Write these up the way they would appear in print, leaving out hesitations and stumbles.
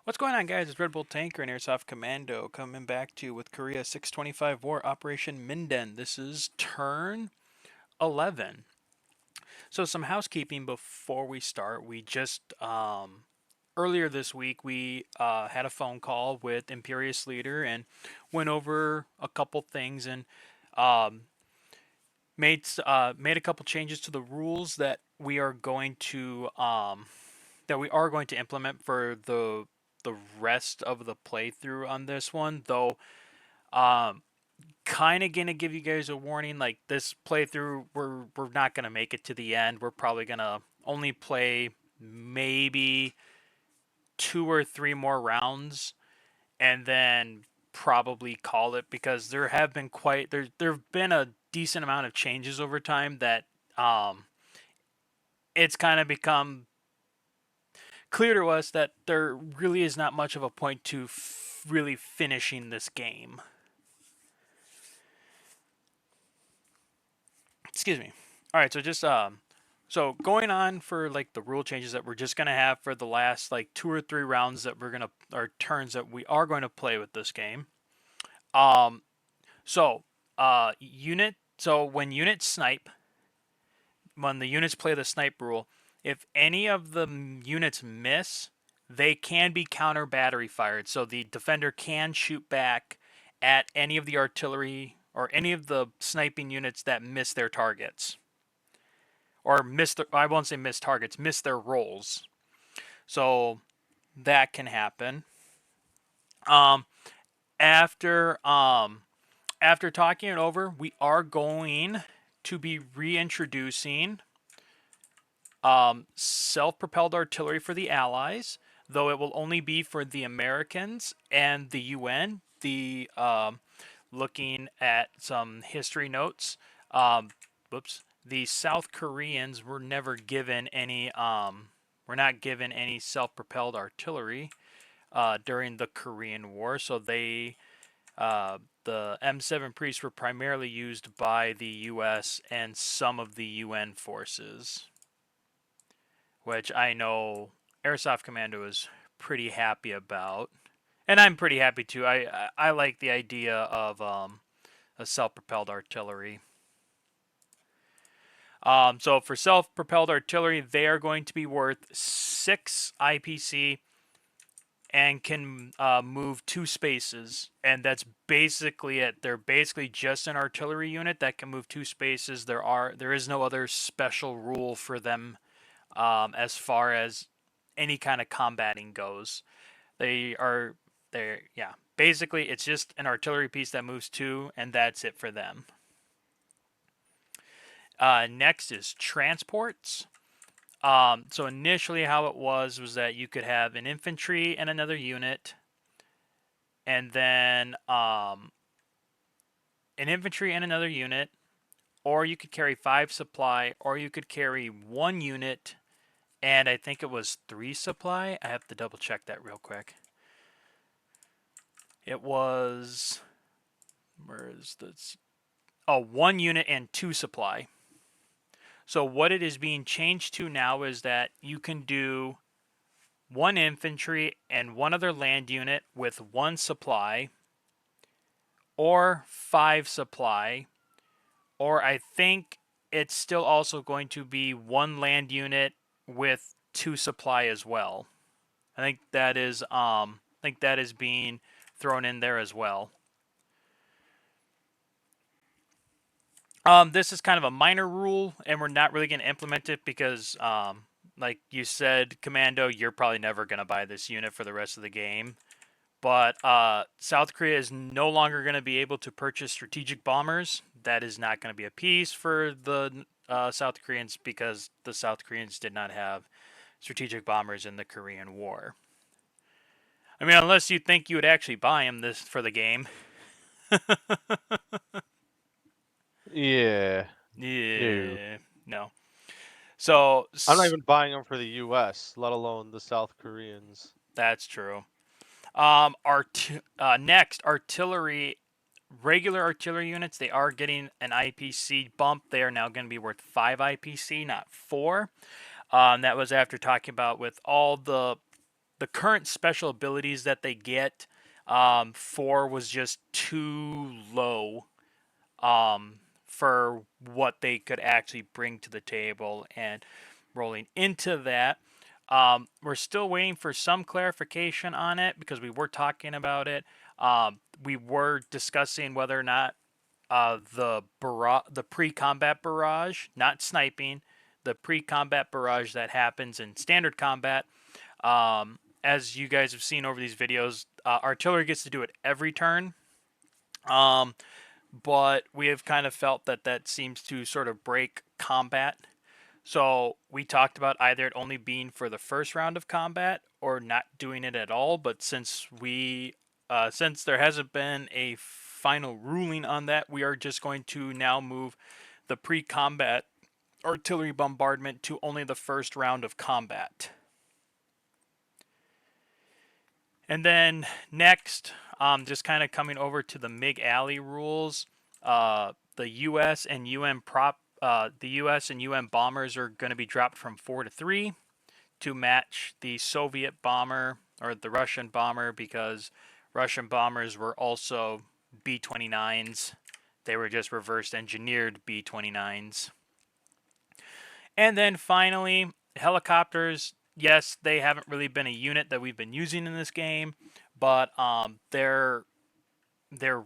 What's going on, guys? It's Red Bull Tanker and Airsoft Commando coming back to you with Korea 625 War Operation Minden. This is turn 11. So, some housekeeping before we start. We just, earlier this week, we had a phone call with Imperious Leader and went over a couple things and um, made a couple changes to the rules that we are going to implement for the rest of the playthrough on this one. Though, um, kind of gonna give you guys a warning. Like this playthrough, we're not gonna make it to the end. We're probably gonna only play maybe two or three more rounds, and then probably call it because there've been a decent amount of changes over time that um it's kind of become clear to us that there really is not much of a point to really finishing this game. Excuse me. All right, so going on for like the rule changes that we're just gonna have for the last like two or three rounds that we're gonna or turns that we are going to play with this game. Um, so unit. So when the units play the snipe rule, if any of the units miss, they can be counter battery fired. So the defender can shoot back at any of the artillery or any of the sniping units that miss their targets. Or I won't say miss targets, miss their rolls. So that can happen. Um, after after talking it over, we are going to be reintroducing self-propelled artillery for the Allies, though it will only be for the Americans and the UN. The Looking at some history notes, um, whoops, the South Koreans were never given any. Were not given any self-propelled artillery during the Korean War, so the M7 Priests were primarily used by the U.S. and some of the UN forces, which I know Airsoft Commando is pretty happy about, and I'm pretty happy too. I like the idea of a self-propelled artillery. So for self-propelled artillery, they are going to be worth 6 IPC and can move 2 spaces, and that's basically it. They're basically just an artillery unit that can move 2 spaces. There is no other special rule for them as far as any kind of combating goes. They are yeah. Basically, it's just an artillery piece that moves 2, and that's it for them. Next is transports. So initially, how it was that you could have an infantry and another unit, and then an infantry and another unit, or you could carry 5 supply, or you could carry 1 unit, and I think it was 3 supply. I have to double check that real quick. It was where is this? Oh, 1 unit and 2 supply. So what it is being changed to now is that you can do 1 infantry and 1 other land unit with 1 supply, or 5 supply, or I think it's still also going to be 1 land unit with 2 supply as well. I think that is being thrown in there as well. This is kind of a minor rule, and we're not really going to implement it because, like you said, Commando, you're probably never going to buy this unit for the rest of the game. But South Korea is no longer going to be able to purchase strategic bombers. That is not going to be a piece for the South Koreans because the South Koreans did not have strategic bombers in the Korean War. I mean, unless you think you would actually buy them this for the game. Yeah. No. Yeah, no. So I'm not even buying them for the US, let alone the South Koreans. that's true. Next, artillery. Regular artillery units, they are getting an IPC bump. They are now going to be worth 5 IPC, not 4. That was after talking about with all the the current special abilities that they get. 4 was just too low for what they could actually bring to the table. And rolling into that, we're still waiting for some clarification on it because we were talking about it. We were discussing whether or not the pre-combat barrage, not sniping, the pre-combat barrage that happens in standard combat. As you guys have seen over these videos, artillery gets to do it every turn. Um, but we have kind of felt that that seems to sort of break combat. So we talked about either it only being for the first round of combat or not doing it at all. But since there hasn't been a final ruling on that, we are just going to now move the pre-combat artillery bombardment to only the first round of combat. And then next, just kind of coming over to the MiG Alley rules, the U.S. and UN bombers are going to be dropped from 4 to 3 to match the Soviet bomber or the Russian bomber, because Russian bombers were also B-29s. They were just reverse engineered B-29s. And then finally, helicopters. Yes, they haven't really been a unit that we've been using in this game, but their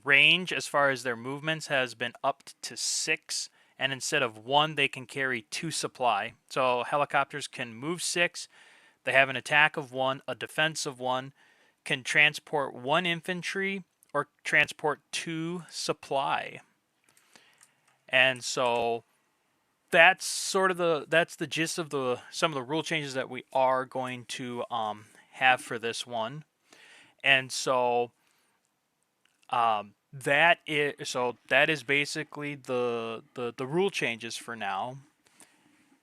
range as far as their movements has been upped to 6, and instead of 1, they can carry 2 supply. So helicopters can move 6. They have an attack of 1, a defense of 1, can transport 1 infantry or transport 2 supply. And so that's the gist of some of the rule changes that we are going to have for this one. And so that is basically the rule changes for now.